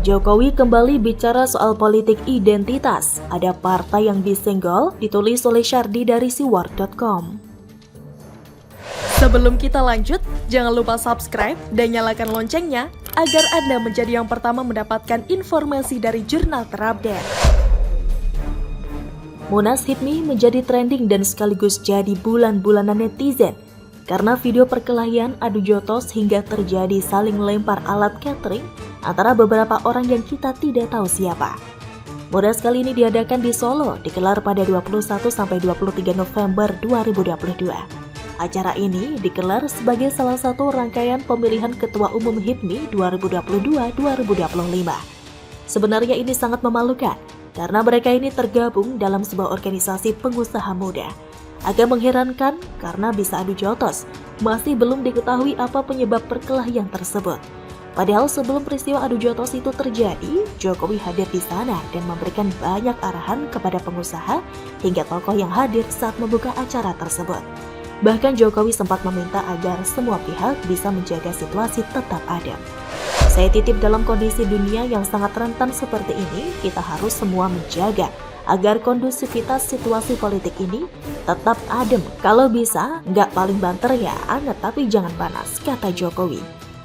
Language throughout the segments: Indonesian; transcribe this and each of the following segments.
Jokowi kembali bicara soal politik identitas. Ada partai yang disenggol, ditulis oleh Syardi dari siwar.com. Sebelum kita lanjut, jangan lupa subscribe dan nyalakan loncengnya agar Anda menjadi yang pertama mendapatkan informasi dari jurnal terupdate. Munas HIPMI menjadi trending dan sekaligus jadi bulan-bulanan netizen karena video perkelahian adu jotos hingga terjadi saling lempar alat catering antara beberapa orang yang kita tidak tahu siapa. Munas kali ini diadakan di Solo, digelar pada 21-23 November 2022. Acara ini digelar sebagai salah satu rangkaian pemilihan Ketua Umum HIPMI 2022-2025. Sebenarnya ini sangat memalukan, karena mereka ini tergabung dalam sebuah organisasi pengusaha muda. Agak mengherankan karena bisa adu jotos, masih belum diketahui apa penyebab perkelahian tersebut. Padahal sebelum peristiwa adu jotos itu terjadi, Jokowi hadir di sana dan memberikan banyak arahan kepada pengusaha hingga tokoh yang hadir saat membuka acara tersebut. Bahkan Jokowi sempat meminta agar semua pihak bisa menjaga situasi tetap adem. Saya titip dalam kondisi dunia yang sangat rentan seperti ini, kita harus semua menjaga agar kondusivitas situasi politik ini tetap adem. Kalau bisa, nggak paling banter ya, anget tapi jangan panas, kata Jokowi.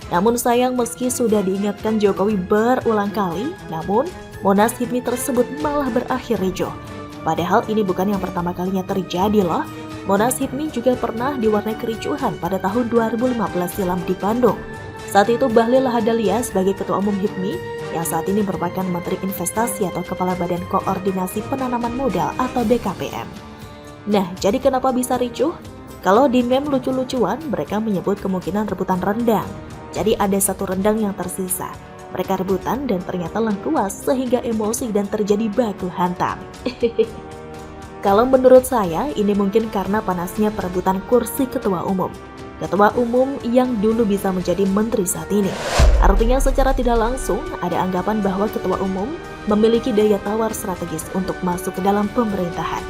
Namun sayang meski sudah diingatkan Jokowi berulang kali, namun Munas HIPMI tersebut malah berakhir ricuh. Padahal ini bukan yang pertama kalinya terjadi loh. Munas HIPMI juga pernah diwarnai kericuhan pada tahun 2015 silam di Bandung. Saat itu Bahlil Lahadalia sebagai Ketua Umum HIPMI yang saat ini merupakan Menteri Investasi atau Kepala Badan Koordinasi Penanaman Modal atau BKPM. Nah, jadi kenapa bisa ricuh? Kalau di meme lucu-lucuan, mereka menyebut kemungkinan rebutan rendang. Jadi ada satu rendang yang tersisa. Mereka rebutan dan ternyata lengkuas sehingga emosi dan terjadi baku hantam. Kalau menurut saya, ini mungkin karena panasnya perebutan kursi ketua umum. Ketua umum yang dulu bisa menjadi menteri saat ini. Artinya secara tidak langsung ada anggapan bahwa ketua umum memiliki daya tawar strategis untuk masuk ke dalam pemerintahan.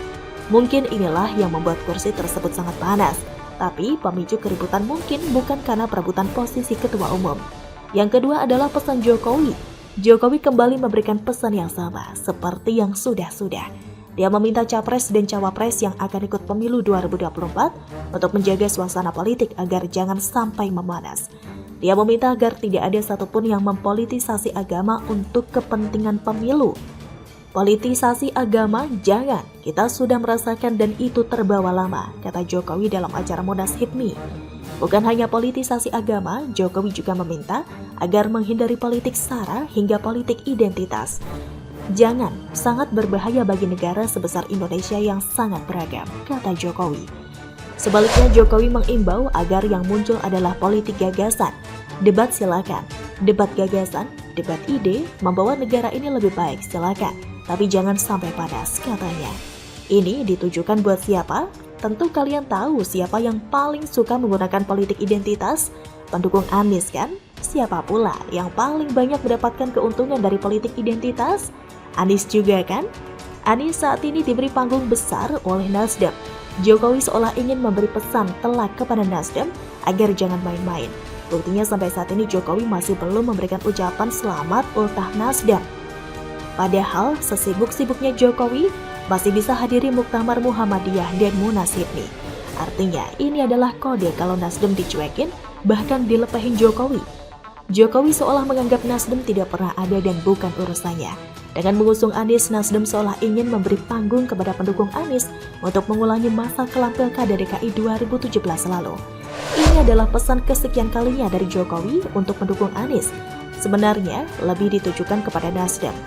Mungkin inilah yang membuat kursi tersebut sangat panas. Tapi pemicu keributan mungkin bukan karena perebutan posisi ketua umum. Yang kedua adalah pesan Jokowi. Jokowi kembali memberikan pesan yang sama seperti yang sudah-sudah. Dia meminta capres dan cawapres yang akan ikut pemilu 2024 untuk menjaga suasana politik agar jangan sampai memanas. Dia meminta agar tidak ada satupun yang mempolitisasi agama untuk kepentingan pemilu. Politisasi agama jangan, kita sudah merasakan dan itu terbawa lama, kata Jokowi dalam acara Munas HIPMI. Bukan hanya politisasi agama, Jokowi juga meminta agar menghindari politik sara hingga politik identitas. Jangan, sangat berbahaya bagi negara sebesar Indonesia yang sangat beragam, kata Jokowi. Sebaliknya Jokowi mengimbau agar yang muncul adalah politik gagasan. Debat silakan, debat gagasan, debat ide, membawa negara ini lebih baik silakan. Tapi jangan sampai panas, katanya. Ini ditujukan buat siapa? Tentu kalian tahu siapa yang paling suka menggunakan politik identitas? Pendukung Anies kan? Siapa pula yang paling banyak mendapatkan keuntungan dari politik identitas? Anies juga kan? Anies saat ini diberi panggung besar oleh Nasdem. Jokowi seolah ingin memberi pesan telak kepada Nasdem agar jangan main-main. Buktinya sampai saat ini Jokowi masih belum memberikan ucapan selamat ultah Nasdem. Padahal sesibuk-sibuknya Jokowi masih bisa hadiri Muktamar Muhammadiyah dan Munas HIPMI. Artinya ini adalah kode kalau Nasdem dicuekin bahkan dilepehin Jokowi. Jokowi seolah menganggap Nasdem tidak pernah ada dan bukan urusannya. Dengan mengusung Anies, Nasdem seolah ingin memberi panggung kepada pendukung Anies untuk mengulangi masa kelam Pilkada DKI 2017 lalu. Ini adalah pesan kesekian kalinya dari Jokowi untuk pendukung Anies. Sebenarnya lebih ditujukan kepada Nasdem.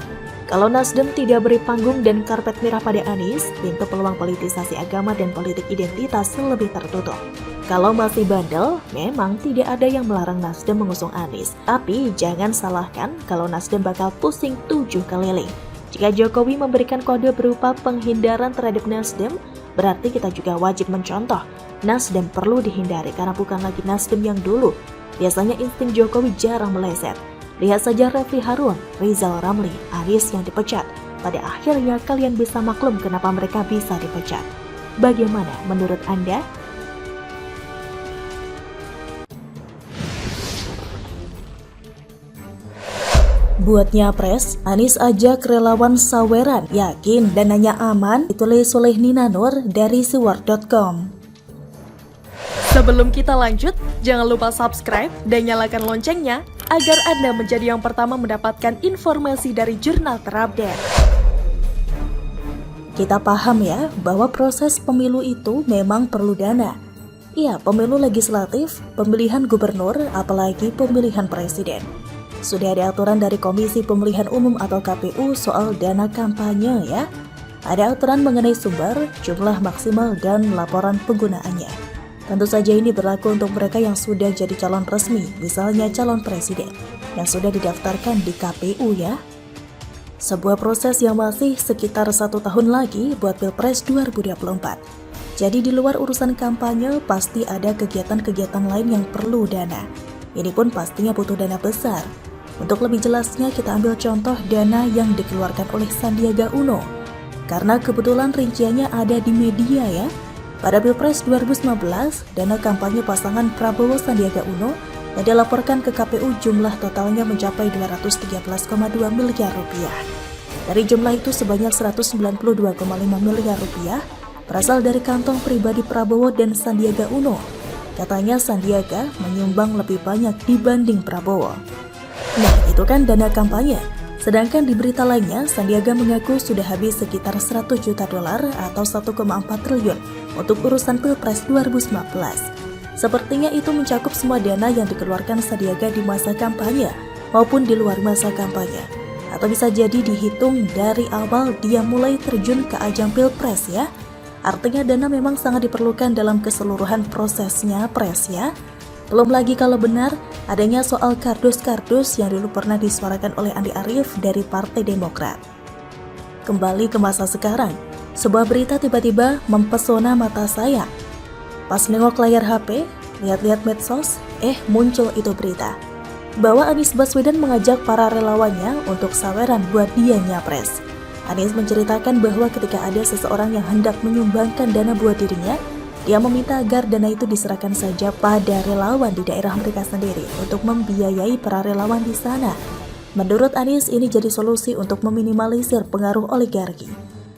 Kalau Nasdem tidak beri panggung dan karpet merah pada Anies, pintu peluang politisasi agama dan politik identitas lebih tertutup. Kalau masih bandel, memang tidak ada yang melarang Nasdem mengusung Anies. Tapi jangan salahkan kalau Nasdem bakal pusing 7 keliling. Jika Jokowi memberikan kode berupa penghindaran terhadap Nasdem, berarti kita juga wajib mencontoh. Nasdem perlu dihindari karena bukan lagi Nasdem yang dulu. Biasanya insting Jokowi jarang meleset. Lihat saja Refli Harun, Rizal Ramli, Anies yang dipecat. Pada akhirnya kalian bisa maklum kenapa mereka bisa dipecat. Bagaimana menurut Anda? Buat nyapres, Anies ajak relawan saweran, yakin dananya aman, ditulis oleh Nina Nur dari siwar.com. Sebelum kita lanjut, jangan lupa subscribe dan nyalakan loncengnya agar Anda menjadi yang pertama mendapatkan informasi dari jurnal terupdate. Kita paham ya bahwa proses pemilu itu memang perlu dana. Iya, pemilu legislatif, pemilihan gubernur, apalagi pemilihan presiden. Sudah ada aturan dari Komisi Pemilihan Umum atau KPU soal dana kampanye ya. Ada aturan mengenai sumber, jumlah maksimal, dan laporan penggunaannya. Tentu saja ini berlaku untuk mereka yang sudah jadi calon resmi, misalnya calon presiden, yang sudah didaftarkan di KPU ya. Sebuah proses yang masih sekitar 1 tahun lagi buat Pilpres 2024. Jadi di luar urusan kampanye pasti ada kegiatan-kegiatan lain yang perlu dana. Ini pun pastinya butuh dana besar. Untuk lebih jelasnya kita ambil contoh dana yang dikeluarkan oleh Sandiaga Uno. Karena kebetulan rinciannya ada di media ya. Pada Pilpres 2019, dana kampanye pasangan Prabowo Sandiaga Uno yang dilaporkan ke KPU jumlah totalnya mencapai 213,2 miliar rupiah. Dari jumlah itu sebanyak 192,5 miliar rupiah berasal dari kantong pribadi Prabowo dan Sandiaga Uno. Katanya Sandiaga menyumbang lebih banyak dibanding Prabowo. Nah, itu kan dana kampanye. Sedangkan di berita lainnya, Sandiaga mengaku sudah habis sekitar 100 juta dolar atau 1,4 triliun untuk urusan Pilpres 2019. Sepertinya itu mencakup semua dana yang dikeluarkan Sandiaga di masa kampanye maupun di luar masa kampanye. Atau bisa jadi dihitung dari awal dia mulai terjun ke ajang Pilpres ya. Artinya dana memang sangat diperlukan dalam keseluruhan prosesnya pres ya. Belum lagi kalau benar adanya soal kardus-kardus yang dulu pernah disuarakan oleh Andi Arief dari Partai Demokrat. Kembali ke masa sekarang, sebuah berita tiba-tiba mempesona mata saya. Pas nengok layar HP, lihat-lihat medsos, muncul itu berita bahwa Anies Baswedan mengajak para relawannya untuk saweran buat dia nyapres. Anies menceritakan bahwa ketika ada seseorang yang hendak menyumbangkan dana buat dirinya, dia meminta agar dana itu diserahkan saja pada relawan di daerah mereka sendiri untuk membiayai para relawan di sana. Menurut Anies, ini jadi solusi untuk meminimalisir pengaruh oligarki.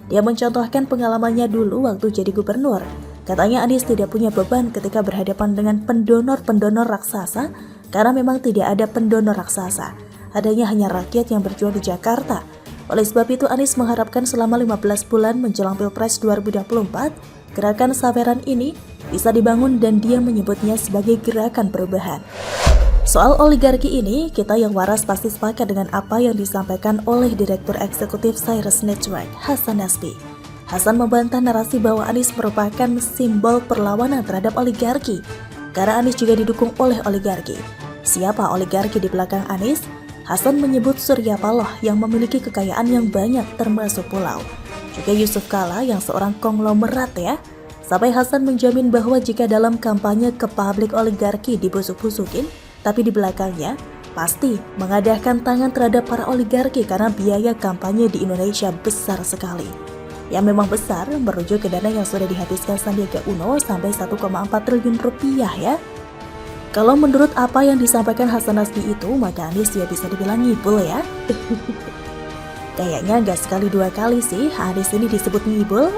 Dia mencontohkan pengalamannya dulu waktu jadi gubernur. Katanya Anies tidak punya beban ketika berhadapan dengan pendonor-pendonor raksasa karena memang tidak ada pendonor raksasa. Adanya hanya rakyat yang berjuang di Jakarta. Oleh sebab itu Anies mengharapkan selama 15 bulan menjelang Pilpres 2024, gerakan saweran ini bisa dibangun dan dia menyebutnya sebagai gerakan perubahan. Soal oligarki ini, kita yang waras pasti sepakat dengan apa yang disampaikan oleh Direktur Eksekutif Cyrus Network, Hasan Nasbi. Hasan membantah narasi bahwa Anies merupakan simbol perlawanan terhadap oligarki, karena Anies juga didukung oleh oligarki. Siapa oligarki di belakang Anies? Hasan menyebut Surya Paloh yang memiliki kekayaan yang banyak termasuk pulau. Juga Yusuf Kala yang seorang konglomerat ya. Sampai Hasan menjamin bahwa jika dalam kampanye ke publik oligarki dibusuk-busukin, tapi di belakangnya pasti mengadahkan tangan terhadap para oligarki karena biaya kampanye di Indonesia besar sekali. Yang memang besar merujuk ke dana yang sudah dihabiskan Sandiaga Uno sampai 1,4 triliun rupiah ya. Kalau menurut apa yang disampaikan Hasan Nasbi itu, maka Anies ya bisa dibilang ngibul ya. Kayaknya gak sekali dua kali sih Anies ini disebut ngibul.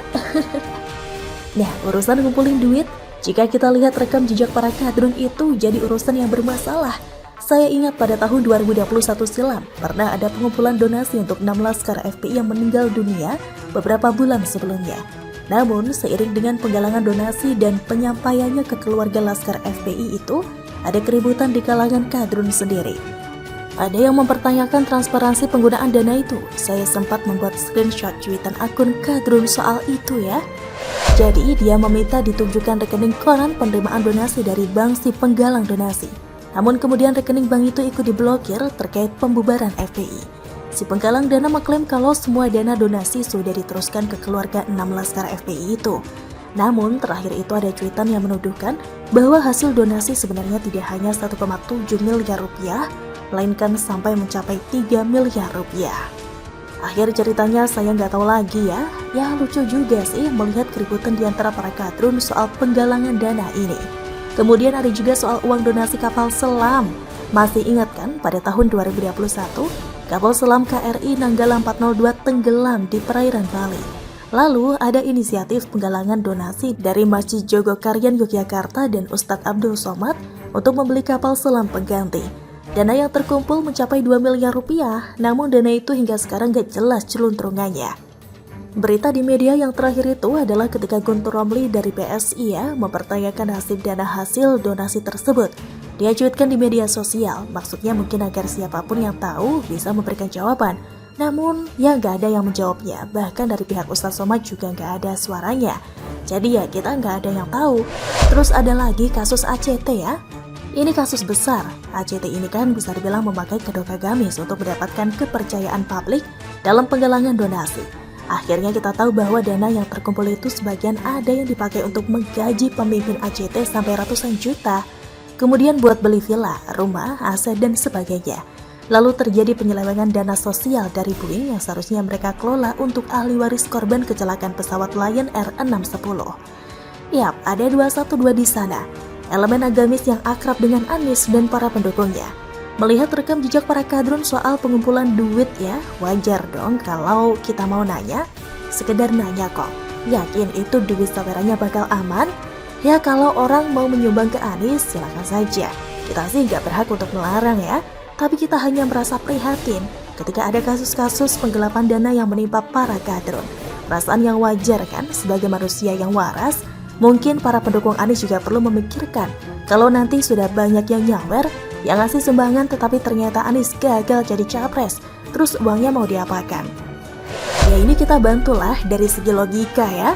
Nah, urusan ngumpulin duit, jika kita lihat rekam jejak para kadrun itu jadi urusan yang bermasalah. Saya ingat pada tahun 2021 silam, pernah ada pengumpulan donasi untuk 6 laskar FPI yang meninggal dunia beberapa bulan sebelumnya. Namun, seiring dengan penggalangan donasi dan penyampaiannya ke keluarga laskar FPI itu, ada keributan di kalangan kadrun sendiri. Ada yang mempertanyakan transparansi penggunaan dana itu. Saya sempat membuat screenshot cuitan akun kadrun soal itu ya. Jadi, dia meminta ditunjukkan rekening koran penerimaan donasi dari bank si penggalang donasi. Namun kemudian rekening bank itu ikut diblokir terkait pembubaran FPI. Si penggalang dana mengklaim kalau semua dana donasi sudah diteruskan ke keluarga 6 laskar FPI itu. Namun terakhir itu ada cuitan yang menuduhkan bahwa hasil donasi sebenarnya tidak hanya 1,7 miliar rupiah, melainkan sampai mencapai 3 miliar rupiah. Akhir ceritanya saya nggak tahu lagi ya. Ya lucu juga sih melihat keributan di antara para kadrun soal penggalangan dana ini. Kemudian ada juga soal uang donasi kapal selam. Masih ingat kan pada tahun 2021, kapal selam KRI Nanggala 402 tenggelam di perairan Bali. Lalu ada inisiatif penggalangan donasi dari Masjid Jogokarian Yogyakarta dan Ustadz Abdul Somad untuk membeli kapal selam pengganti. Dana yang terkumpul mencapai 2 miliar rupiah, namun dana itu hingga sekarang gak jelas celuntrungannya. Berita di media yang terakhir itu adalah ketika Guntur Romli dari PSI mempertanyakan dana hasil donasi tersebut. Dia cuitkan di media sosial, maksudnya mungkin agar siapapun yang tahu bisa memberikan jawaban. Namun ya gak ada yang menjawabnya, bahkan dari pihak Ustadz Somad juga gak ada suaranya. Jadi ya kita gak ada yang tahu. Terus ada lagi kasus ACT ya. Ini kasus besar. ACT ini kan bisa dibilang memakai kedok agamis untuk mendapatkan kepercayaan publik dalam penggalangan donasi. Akhirnya kita tahu bahwa dana yang terkumpul itu sebagian ada yang dipakai untuk menggaji pemimpin ACT sampai ratusan juta. Kemudian buat beli villa, rumah, aset, dan sebagainya. Lalu terjadi penyelewengan dana sosial dari Boeing yang seharusnya mereka kelola untuk ahli waris korban kecelakaan pesawat Lion Air 610. Yap, ada 212 di sana. Elemen agamis yang akrab dengan Anies dan para pendukungnya. Melihat rekam jejak para kadrun soal pengumpulan duit ya, wajar dong kalau kita mau nanya. Sekedar nanya kok, yakin itu duit sawerannya bakal aman? Ya kalau orang mau menyumbang ke Anies, silakan saja. Kita sih nggak berhak untuk melarang ya. Tapi kita hanya merasa prihatin ketika ada kasus-kasus penggelapan dana yang menimpa para kadrun. Perasaan yang wajar kan sebagai manusia yang waras. Mungkin para pendukung Anies juga perlu memikirkan kalau nanti sudah banyak yang nyawer, yang ngasih sumbangan tetapi ternyata Anies gagal jadi capres, terus uangnya mau diapakan? Ya ini kita bantulah dari segi logika ya.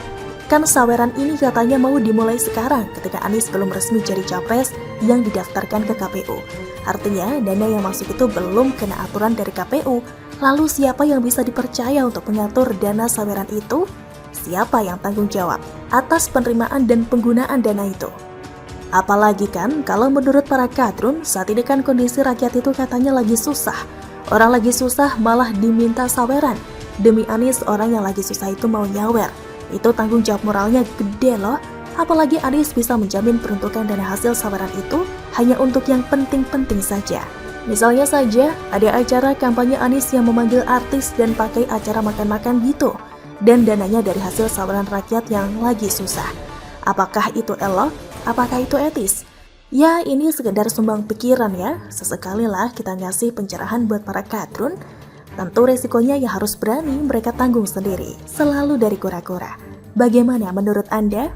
Kan saweran ini katanya mau dimulai sekarang ketika Anies belum resmi jadi capres yang didaftarkan ke KPU. Artinya dana yang masuk itu belum kena aturan dari KPU. Lalu siapa yang bisa dipercaya untuk mengatur dana saweran itu? Siapa yang tanggung jawab atas penerimaan dan penggunaan dana itu? Apalagi kan kalau menurut para kadrun saat ini kan kondisi rakyat itu katanya lagi susah. Orang lagi susah malah diminta saweran. Demi Anies orang yang lagi susah itu mau nyawer. Itu tanggung jawab moralnya gede loh. Apalagi Anies bisa menjamin peruntukan dana hasil saweran itu hanya untuk yang penting-penting saja. Misalnya saja ada acara kampanye Anies yang memanggil artis dan pakai acara makan-makan gitu. Dan dananya dari hasil saweran rakyat yang lagi susah. Apakah itu elok? Apakah itu etis? Ya ini sekedar sumbang pikiran ya. Sesekali lah kita ngasih pencerahan buat para kadrun. Tentu resikonya ya harus berani mereka tanggung sendiri. Selalu dari kura-kura. Bagaimana menurut Anda?